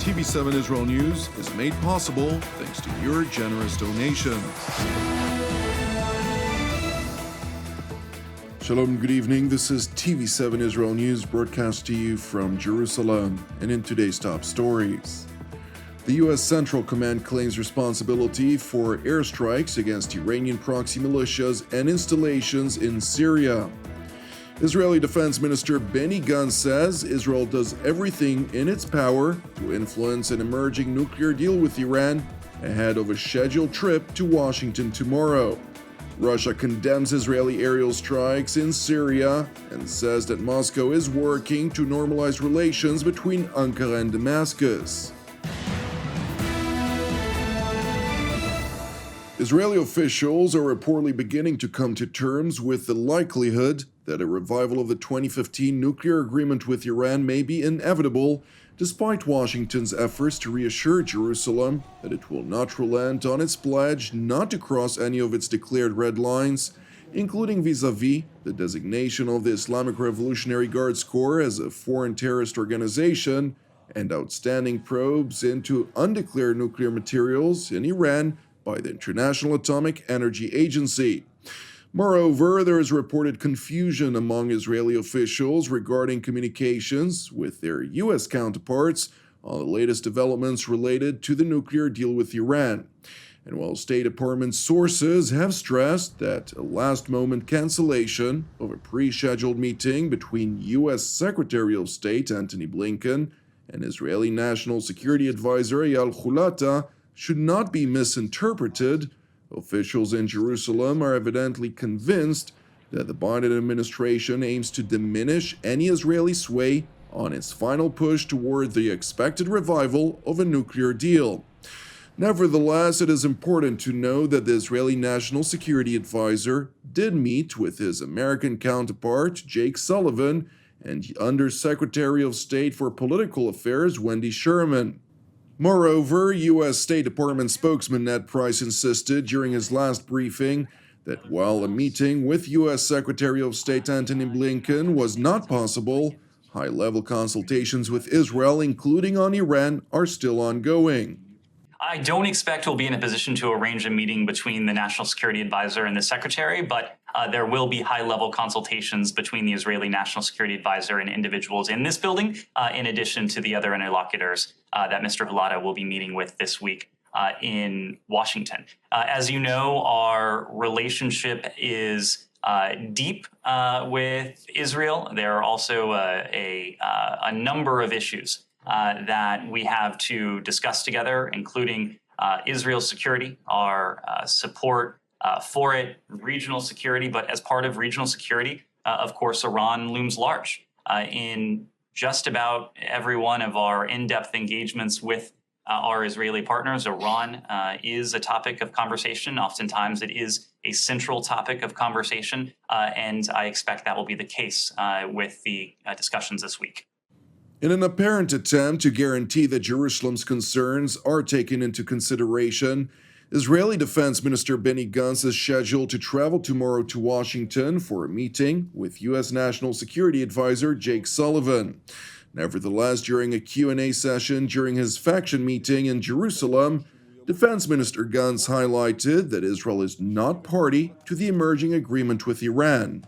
TV7 Israel News is made possible thanks to your generous donations. Shalom, good evening. This is TV7 Israel News broadcast to you from Jerusalem. And in today's top stories, the U.S. Central Command claims responsibility for airstrikes against Iranian-proxy militias and installations in Syria. Israeli Defense Minister Benny Gantz says Israel does everything in its power to influence an emerging nuclear deal with Iran ahead of a scheduled trip to Washington tomorrow. Russia condemns Israeli aerial strikes in Syria and says that Moscow is working to normalize relations between Ankara and Damascus. Israeli officials are reportedly beginning to come to terms with the likelihood that a revival of the 2015 nuclear agreement with Iran may be inevitable, despite Washington's efforts to reassure Jerusalem that it will not relent on its pledge not to cross any of its declared red lines, including vis-a-vis the designation of the Islamic Revolutionary Guards Corps as a foreign terrorist organization and outstanding probes into undeclared nuclear materials in Iran by the International Atomic Energy Agency. Moreover, there is reported confusion among Israeli officials regarding communications with their U.S. counterparts on the latest developments related to the nuclear deal with Iran. And while State Department sources have stressed that a last-moment cancellation of a pre-scheduled meeting between U.S. Secretary of State Antony Blinken and Israeli National Security Advisor Eyal Hulata should not be misinterpreted, officials in Jerusalem are evidently convinced that the Biden administration aims to diminish any Israeli sway on its final push toward the expected revival of a nuclear deal. Nevertheless, it is important to know that the Israeli National Security Advisor did meet with his American counterpart, Jake Sullivan, and Under-Secretary of State for Political Affairs, Wendy Sherman. Moreover, U.S. State Department spokesman Ned Price insisted during his last briefing that while a meeting with U.S. Secretary of State Antony Blinken was not possible, high-level consultations with Israel, including on Iran, are still ongoing. I don't expect we'll be in a position to arrange a meeting between the National Security Advisor and the Secretary, but there will be high-level consultations between the Israeli National Security Advisor and individuals in this building, in addition to the other interlocutors that Mr. Hulata will be meeting with this week in Washington. As you know, our relationship is deep with Israel. There are also a number of issues that we have to discuss together, including Israel's security, our support for it, regional security. But as part of regional security, of course, Iran looms large. In just about every one of our in-depth engagements with our Israeli partners, Iran is a topic of conversation. Oftentimes, it is a central topic of conversation, and I expect that will be the case with the discussions this week. In an apparent attempt to guarantee that Jerusalem's concerns are taken into consideration, Israeli Defense Minister Benny Gantz is scheduled to travel tomorrow to Washington for a meeting with U.S. National Security Advisor Jake Sullivan. Nevertheless, during a Q&A session during his faction meeting in Jerusalem, Defense Minister Gantz highlighted that Israel is not party to the emerging agreement with Iran.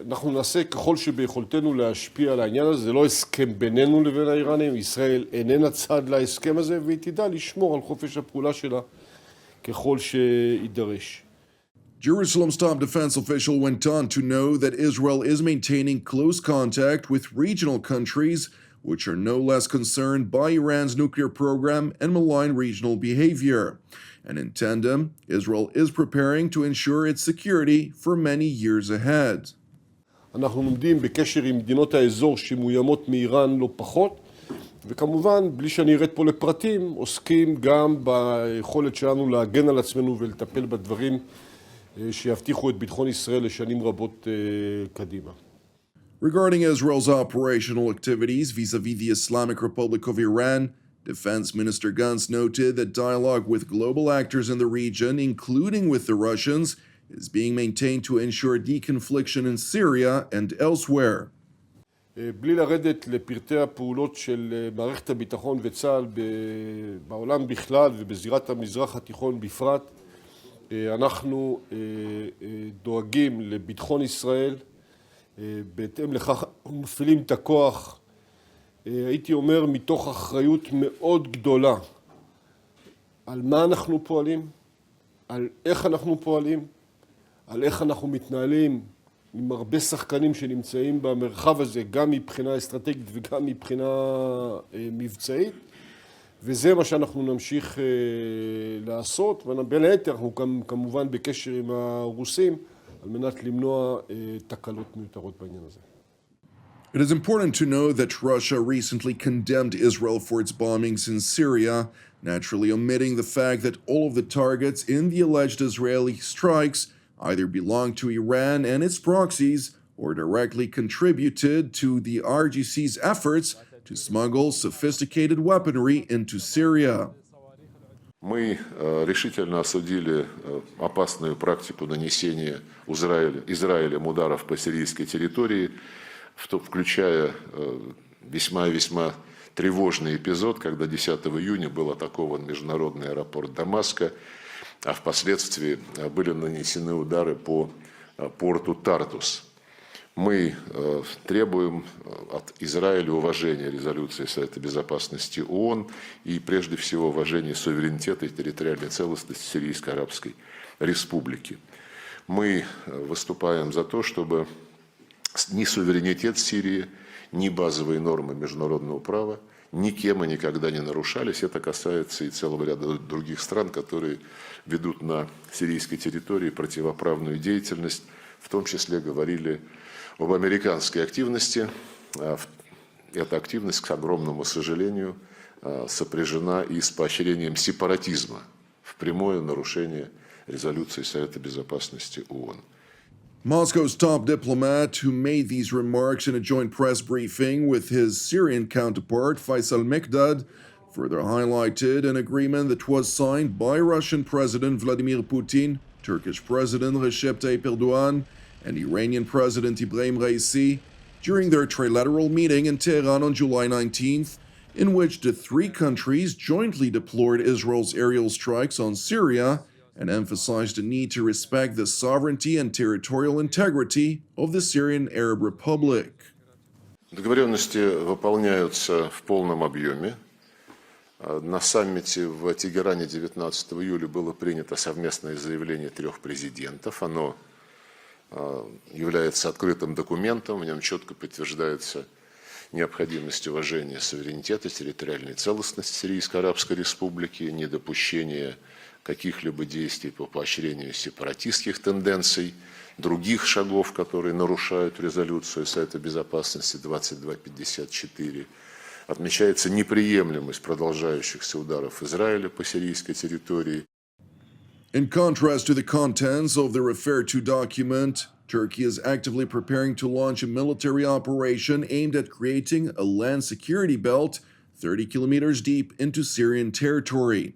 אנחנו נעשה ככל שביכולתנו להשפיע על העניין הזה. זה לא הסכם בינינו לבין האיראנים. ישראל איננה צד להסכם הזה, והיא תדע לשמור על חופש הפעולה שלה ככל שידרש. Jerusalem's top defense official went on to know that Israel is maintaining close contact with regional countries, which are no less concerned by Iran's nuclear program and malign regional behavior. And in tandem, Israel is preparing to ensure its security for many years ahead. אנחנו עומדים בקשר עם מדינות האזור שמאוימות מאיראן לא פחות, וכמובן, בלי שאני ארד פה לפרטים, עוסקים גם ביכולת שלנו להגן על עצמנו ולטפל בדברים שיבטיחו את ביטחון ישראל לשנים רבות קדימה. Regarding Israel's operational activities vis-a-vis the Islamic Republic of Iran, Defense Minister Gantz noted that dialogue with global actors in the region, including with the Russians, is being maintained to ensure deconfliction in Syria and elsewhere. בלי לרדת לפרטי הפעולות של מערכת הביטחון וצה"ל בעולם בכלל ובזירת המזרח התיכון בפרט, אנחנו דואגים לביטחון ישראל, בהתאם לכך מפעילים את הכוח, הייתי אומר, מתוך אחריות מאוד גדולה על מה אנחנו פועלים, על איך אנחנו פועלים, על איך אנחנו מתנהלים עם הרבה שחקנים שנמצאים במרחב הזה, גם מבחינה אסטרטגית וגם מבחינה מבצעית, וזה מה שאנחנו נמשיך לעשות, ובין היתר אנחנו כמובן בקשר עם הרוסים, על מנת למנוע תקלות מיותרות בעניין הזה. It is important to know that Russia recently condemned Israel for its bombings in Syria, naturally omitting the fact that all of the targets in the alleged Israeli strikes either belong to Iran and its proxies or directly contributed to the RGC's efforts to smuggle sophisticated weaponry into Syria. Мы решительно осудили опасную практику нанесения Израилем ударов по сирийской территории, включая весьма тревожный эпизод, когда 10 июня был атакован международный аэропорт Дамаска, а впоследствии были нанесены удары по порту Тартус. Мы требуем от Израиля уважения резолюции Совета Безопасности ООН и прежде всего уважения суверенитета и территориальной целостности Сирийской Арабской Республики. Мы выступаем за то, чтобы ни суверенитет Сирии, ни базовые нормы международного права никем и никогда не нарушались. Это касается и целого ряда других стран, которые ведут на сирийской территории противоправную деятельность, в том числе говорили об американской активности. Эта активность, к огромному сожалению, сопряжена и с поощрением сепаратизма в прямое нарушение резолюции Совета Безопасности ООН. Moscow's top diplomat, who made these remarks in a joint press briefing with his Syrian counterpart Faisal Mikdad, further highlighted an agreement that was signed by Russian President Vladimir Putin, Turkish President Recep Tayyip Erdogan, and Iranian President Ibrahim Raisi during their trilateral meeting in Tehran on July 19th, in which the three countries jointly deplored Israel's aerial strikes on Syria and emphasized the need to respect the sovereignty and territorial integrity of the Syrian Arab Republic. Договоренности выполняются в полном объеме. На саммите в Тегеране 19 июля было принято совместное заявление трех президентов. Оно является открытым документом, в нем четко подтверждается необходимость уважения суверенитета, территориальной целостности Сирийской Арабской Республики, недопущения каких-либо действий по поощрению сепаратистских тенденций, других шагов, которые нарушают резолюцию Совета Безопасности 2254. Отмечается неприемлемость продолжающихся ударов Израиля по сирийской территории. In contrast to the contents of the referred to document, Turkey is actively preparing to launch a military operation aimed at creating a land security belt 30 kilometers deep into Syrian territory.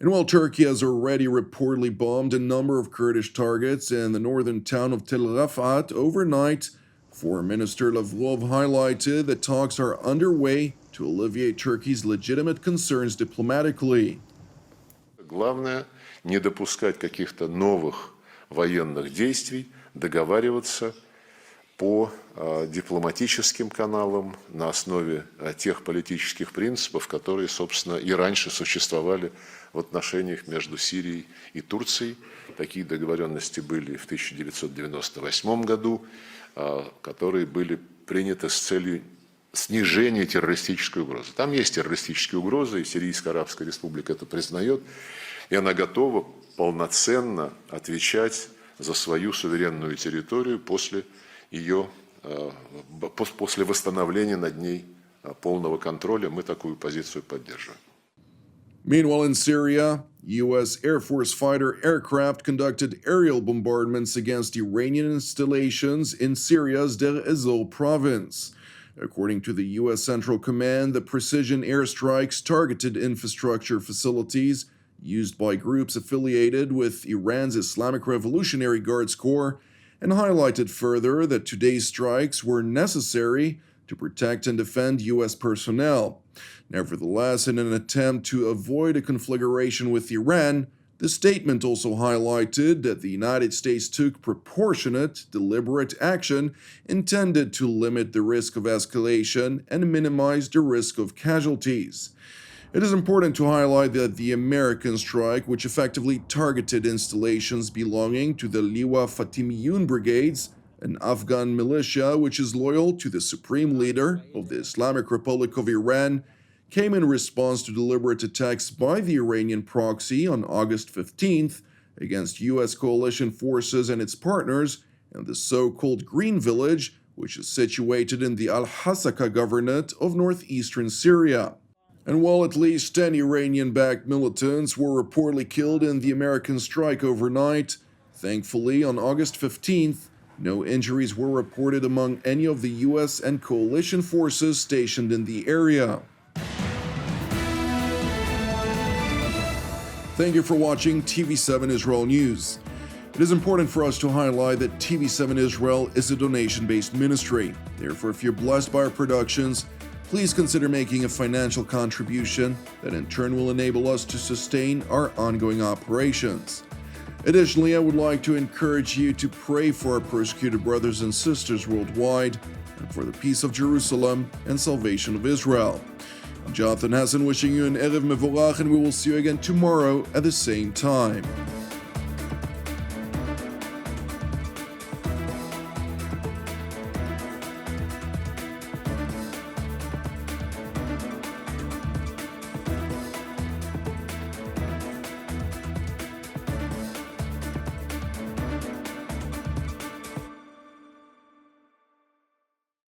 And while Turkey has already reportedly bombed a number of Kurdish targets in the northern town of Tel Rafat overnight, Foreign Minister Lavrov highlighted that talks are underway to alleviate Turkey's legitimate concerns diplomatically. Главное – не допускать каких-то новых военных действий, договариваться по дипломатическим каналам на основе тех политических принципов, которые, собственно, и раньше существовали в отношениях между Сирией и Турцией. Такие договоренности были в 1998 году, которые были приняты с целью снижения террористической угрозы. Там есть террористические угрозы, и Сирийская Арабская Республика это признает, и она готова полноценно отвечать за свою суверенную территорию после восстановления над ней полного контроля. Мы такую позицию поддерживаем. Meanwhile, in Syria, U.S. Air Force fighter aircraft conducted aerial bombardments against Iranian installations in Syria's Deir ez-Zor province. According to the U.S. Central Command, the precision airstrikes targeted infrastructure facilities used by groups affiliated with Iran's Islamic Revolutionary Guards Corps, and highlighted further that today's strikes were necessary to protect and defend U.S. personnel. Nevertheless, in an attempt to avoid a conflagration with Iran, the statement also highlighted that the United States took proportionate, deliberate action intended to limit the risk of escalation and minimize the risk of casualties. It is important to highlight that the American strike, which effectively targeted installations belonging to the Liwa Fatimiyun brigades, an Afghan militia which is loyal to the supreme leader of the Islamic Republic of Iran, came in response to deliberate attacks by the Iranian-proxy on August 15th against U.S. coalition forces and its partners in the so-called Green Village, which is situated in the Al-Hasaka governorate of northeastern Syria. And while at least 10 Iranian-backed militants were reportedly killed in the American strike overnight, thankfully on August 15th, no injuries were reported among any of the U.S. and coalition forces stationed in the area. Thank you for watching TV7 Israel News. It is important for us to highlight that TV7 Israel is a donation-based ministry. Therefore, if you're blessed by our productions, please consider making a financial contribution that in turn will enable us to sustain our ongoing operations. Additionally, I would like to encourage you to pray for our persecuted brothers and sisters worldwide and for the peace of Jerusalem and salvation of Israel. I'm Jonathan Hassan wishing you an Erev Mevorach, and we will see you again tomorrow at the same time.